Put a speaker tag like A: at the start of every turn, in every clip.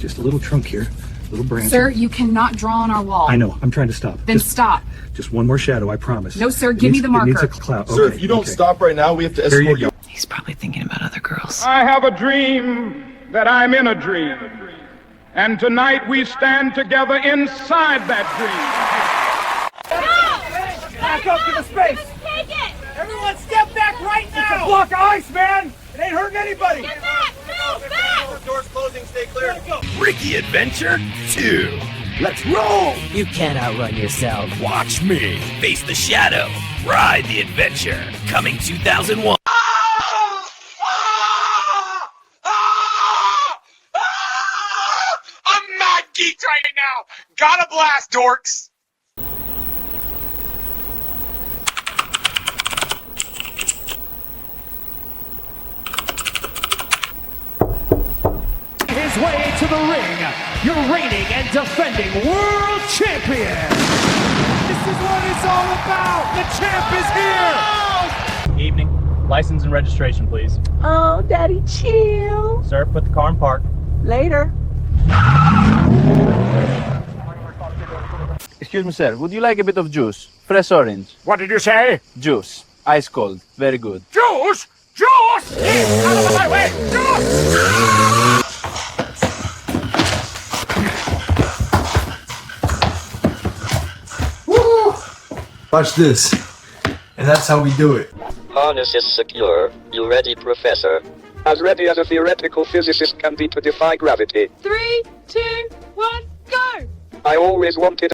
A: just a little trunk here, little branch.
B: Sir, you cannot draw on our wall.
A: I know. I'm trying to stop.
B: Then stop.
A: Just one more shadow, I promise.
B: No, sir. Give me the marker.
A: It needs a cloud.
C: Sir,
A: Okay,
C: if you don't stop right now, we have to escort you.
D: He's probably thinking about other girls.
E: I have a dream that I'm in a dream. And tonight we stand together inside that dream.
F: No! Back up to the space! Take it! Everyone step back right now! It's a block of ice, man! It ain't hurting anybody! Get back! Move back!
C: Doors closing, stay clear.
G: Ricky Adventure 2. Let's roll!
H: You can't outrun yourself.
G: Watch me face the shadow. Ride the adventure. Coming 2001.
I: I'm mad geeked right now. Got a blast, dorks.
F: His way to the ring, your reigning and defending world champion. This is what it's all about. The champ is here.
J: Evening. License and registration, please.
K: Oh, Daddy, chill.
J: Sir, put the car in park.
K: Later.
L: Excuse me, sir. Would you like a bit of juice? Fresh orange.
I: What did you say?
L: Juice. Ice cold. Very good.
I: Juice? Juice! Get out of my way! Juice!
C: Woo! Watch this. And that's how we do it.
M: Harness is secure. You ready, Professor? As ready as a theoretical physicist can be to defy gravity.
B: 3, 2, 1, go!
M: I always wanted...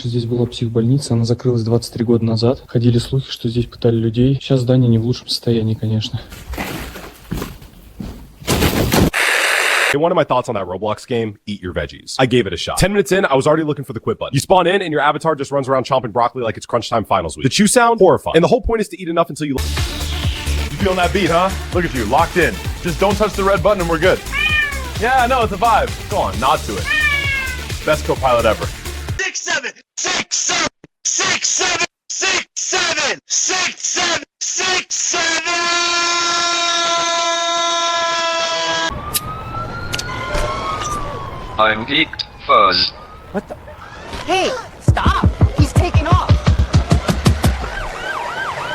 N: Здесь была психбольница, она закрылась 23 года назад. Ходили слухи, что здесь пытали людей. Сейчас здание не в лучшем состоянии, конечно.
O: Hey, one of my thoughts on that Roblox game, eat your veggies. I gave it a shot. 10 minutes in, I was already looking for the quit button. You spawn in and your avatar just runs around chomping broccoli like it's crunch time finals week. The chew sound, horrifying. And the whole point is to eat enough until you...
C: You feeling that beat, huh? Look at you, locked in. Just don't touch the red button and we're good. Yeah, no, it's a vibe. Go on, nod to it. Best co-pilot ever.
I: 6, 7, 6, 7, 6, 7, 6, 7, 6, 7, 6, 7.
M: I'm geeked. Fuzz.
H: What the? Hey, stop! He's taking off!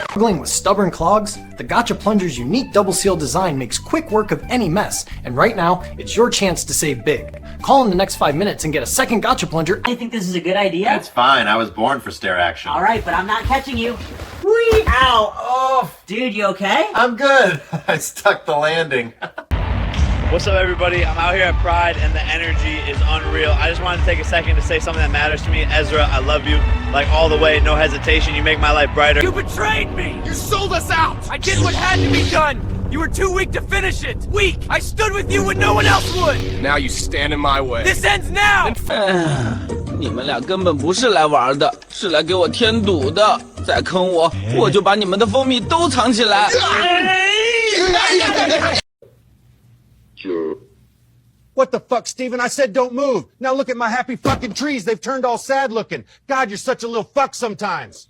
P: Struggling with stubborn clogs? The Gotcha Plunger's unique double seal design makes quick work of any mess, and right now, it's your chance to save big. Call in the next 5 minutes and get a second Gotcha Plunger.
Q: I think this is a good idea.
R: It's fine, I was born for stare action.
Q: Alright, but I'm not catching you.
R: Whee! Ow! Oh!
Q: Dude, you okay?
R: I'm good. I stuck the landing.
S: What's up, everybody? I'm out here at Pride, and the energy is unreal. I just wanted to take a second to say something that matters to me. Ezra, I love you, like all the way, no hesitation. You make my life brighter.
I: You betrayed me! You sold us out! I did what had to be done! You were too weak to finish it! Weak! I stood with you when no one else would!
C: Now you stand in my way.
I: This ends now!
H: 你们俩根本不是来玩的，是来给我添堵的。再坑我，我就把你们的蜂蜜都藏起来。
T: What the fuck, Steven? I said don't move. Now look at my happy fucking trees. They've turned all sad looking. God, you're such a little fuck sometimes.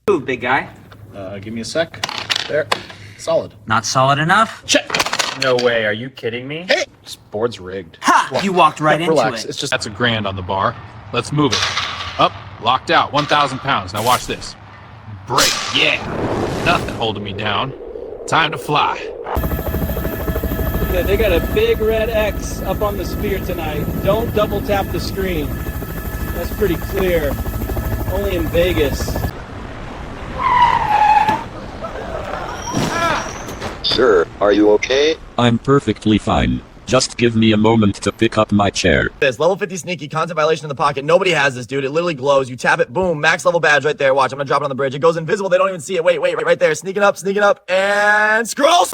Q: Move, big guy.
J: Give me a sec. There. Solid.
Q: Not solid enough?
J: Check. No way. Are you kidding me?
T: Hey!
J: This board's rigged.
Q: Ha! You walked right into
J: relax.
Q: it.
J: It's just that's $1,000 on the bar. Let's move it. Up, locked out. 1,000 pounds. Now watch this. Break. Yeah. Nothing holding me down. Time to fly.
U: Okay, they got a big red X up on the sphere tonight. Don't double tap the screen. That's pretty clear. Only in Vegas.
M: Sir, are you okay?
V: I'm perfectly fine. Just give me a moment to pick up my chair.
W: This level 50 sneaky, content violation in the pocket. Nobody has this, dude. It literally glows. You tap it, boom, max level badge right there. Watch, I'm gonna drop it on the bridge. It goes invisible. They don't even see it. Wait, right there. Sneaking up, and scrolls.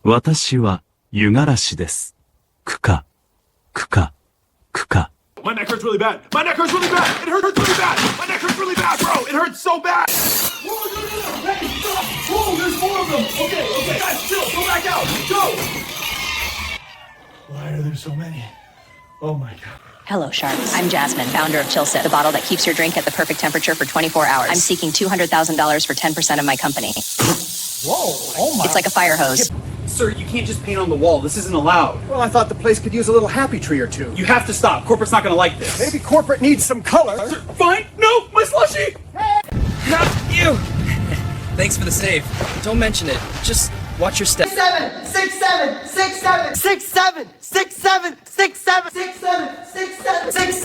V: 私は湯がらしです。くか、くか、くか。
C: My neck hurts really bad. My neck hurts really bad. It hurts really bad. My neck hurts really bad, bro. It hurts so bad. Whoa, no. Hey, stop. Whoa, there's more of them. Okay. Guys, chill. Go back out. Go. Why are there so many? Oh my God.
A: Hello, sharks. I'm Jasmine, founder of ChillSip, the bottle that keeps your drink at the perfect temperature for 24 hours. I'm seeking $200,000 for 10% of my company.
P: Whoa, oh my.
A: It's like a fire hose.
I: Sir, you can't just paint on the wall. This isn't allowed.
P: Well, I thought the place could use a little happy tree or two.
I: You have to stop. Corporate's not gonna like this.
P: Maybe corporate needs some color.
I: Sir, fine. No, my slushie!
Q: Not you! Thanks for the save. Don't mention it. Just watch your step.
K: 7, 6, 7, 6, 7, 6, 7, 6, 7, 6, 7, 6, 7, 6, 7, 6, 7, 6,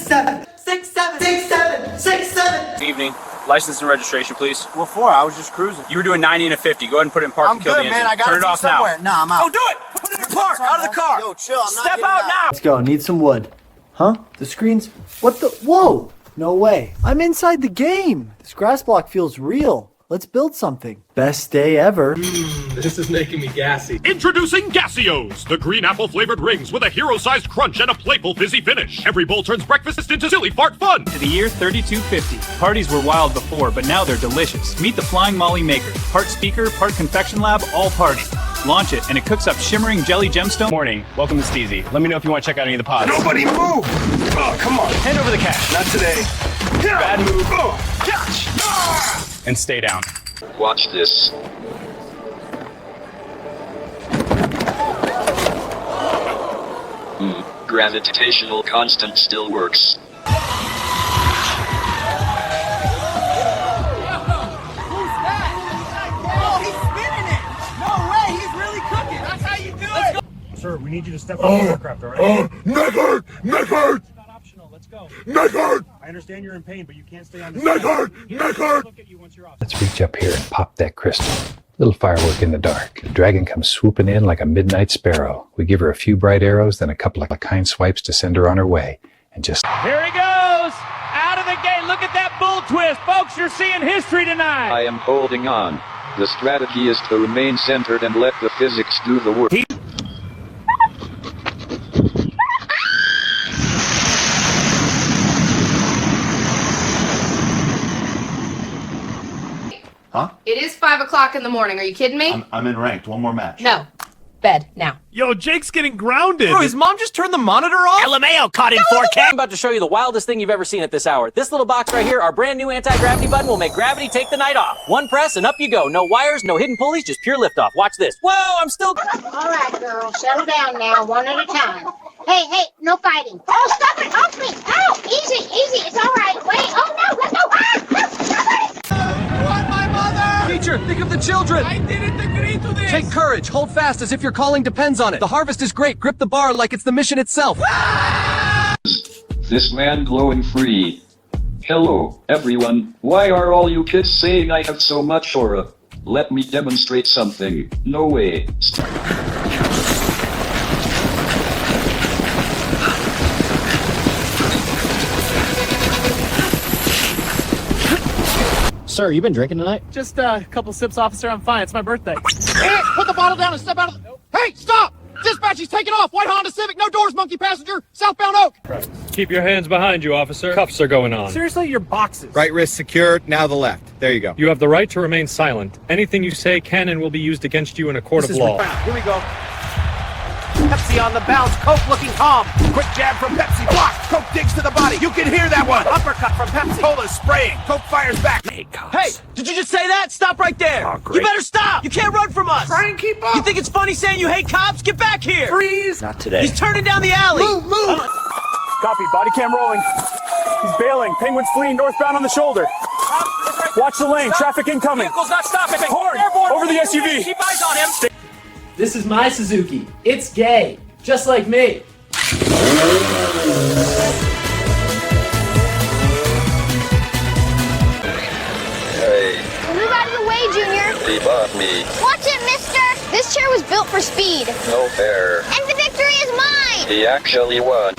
K: 7, 6, 7, 6, 7, 6, 7.
S: Good evening. License and registration, please.
L: What for? I was just cruising.
S: You were doing 90 and a 50. Go ahead and put it in park and kill the engine. Turn it off now.
K: No, I'm out.
S: Oh, do it! Put it in park! Out of the car!
K: Yo, chill. I'm not
S: Step
K: getting
S: out now!
P: Let's go. Need some wood. Huh? The screen's... What the... Whoa! No way. I'm inside the game. This grass block feels real. Let's build something. Best day ever.
I: This is making me gassy.
C: Introducing Gassios, the green apple flavored rings with a hero-sized crunch and a playful fizzy finish. Every bowl turns breakfast into silly fart fun.
D: To the year 3250. Parties were wild before, but now they're delicious. Meet the Flying Molly Maker. Part speaker, part confection lab, all party. Launch it, and it cooks up shimmering jelly gemstone.
E: Morning. Welcome to Steezy. Let me know if you want to check out any of the pods.
C: Nobody move! Oh, come on.
E: Hand over the cash.
C: Not today.
E: Bad move.
C: Catch!
E: And stay down.
M: Watch this. Gravitational constant still works.
I: Sir, we need you to step up the aircraft, all right?
C: Neck hurt! Neck hurt!
I: It's not optional. Let's go.
C: Neck hurt!
I: I understand you're in pain, but you can't stay on this.
C: Neck hurt! Neck hurt!
I: Look at you once you're off.
X: Let's reach up here and pop that crystal. Little firework in the dark. The dragon comes swooping in like a midnight sparrow. We give her a few bright arrows, then a couple of kind swipes to send her on her way. And just...
F: Here he goes! Out of the gate! Look at that bull twist! Folks, you're seeing history tonight!
M: I am holding on. The strategy is to remain centered and let the physics do the work.
R: Huh?
B: It is 5 o'clock in the morning. Are you kidding me?
R: I'm in ranked. One more match.
B: No. Bed, now.
F: Yo, Jake's getting grounded!
H: Bro, his mom just turned the monitor off?
Q: LMAO caught in 4K! I'm about to show you the wildest thing you've ever seen at this hour. This little box right here, our brand new anti-gravity button, will make gravity take the night off. One press and up you go. No wires, no hidden pulleys, just pure liftoff. Watch this. Whoa, I'm still...
K: All right, girl. Settle down now, one at a time. Hey, no fighting. Oh, stop it. Off me. Oh, easy. It's all right. Wait. Oh, no. Let go. Ah, no, stop it.
H: My mother! Teacher, think of the children!
I: I didn't agree to this!
H: Take courage. Hold fast as if your calling depends on it. The harvest is great. Grip the bar like it's the mission itself.
M: This man glowing free. Hello, everyone. Why are all you kids saying I have so much Sora? Let me demonstrate something. No way.
L: Sir, you been drinking tonight?
U: Just a couple sips, officer. I'm fine. It's my birthday.
T: Hey, put the bottle down and step out of the... Hey, stop! Dispatch, he's taking off! White Honda Civic, no doors, monkey passenger, southbound Oak!
D: Keep your hands behind you, officer. Cuffs are going on.
U: Seriously, your boxes.
T: Right wrist secured, now the left. There you go.
D: You have the right to remain silent. Anything you say can and will be used against you in a court of law.
U: Here we go. Pepsi on the bounce, Coke looking calm.
C: Quick jab from Pepsi, blocked! Coke digs to the body, you can hear that one!
U: Uppercut from Pepsi.
C: Cola's spraying, Coke fires back!
H: Hey, did you just say that? Stop right there!
C: Oh, great.
H: You better stop! You can't run from us!
U: Try and keep up.
H: You think it's funny saying you hate cops? Get back here!
U: Freeze!
H: Not today. He's turning down the alley!
U: Move!
D: Copy. Body cam rolling. He's bailing. Penguin's fleeing northbound on the shoulder. Watch the lane. Traffic incoming.
H: Vehicle's not stopping!
D: Horn! Over the SUV!
H: Keep eyes on him!
U: This is my Suzuki. It's gay. Just like me.
M: Hey,
K: Move out of the way, Junior.
M: leave off me.
K: Watch it, mister. This chair was built for speed.
M: No fair.
K: And the victory is mine.
M: He actually won.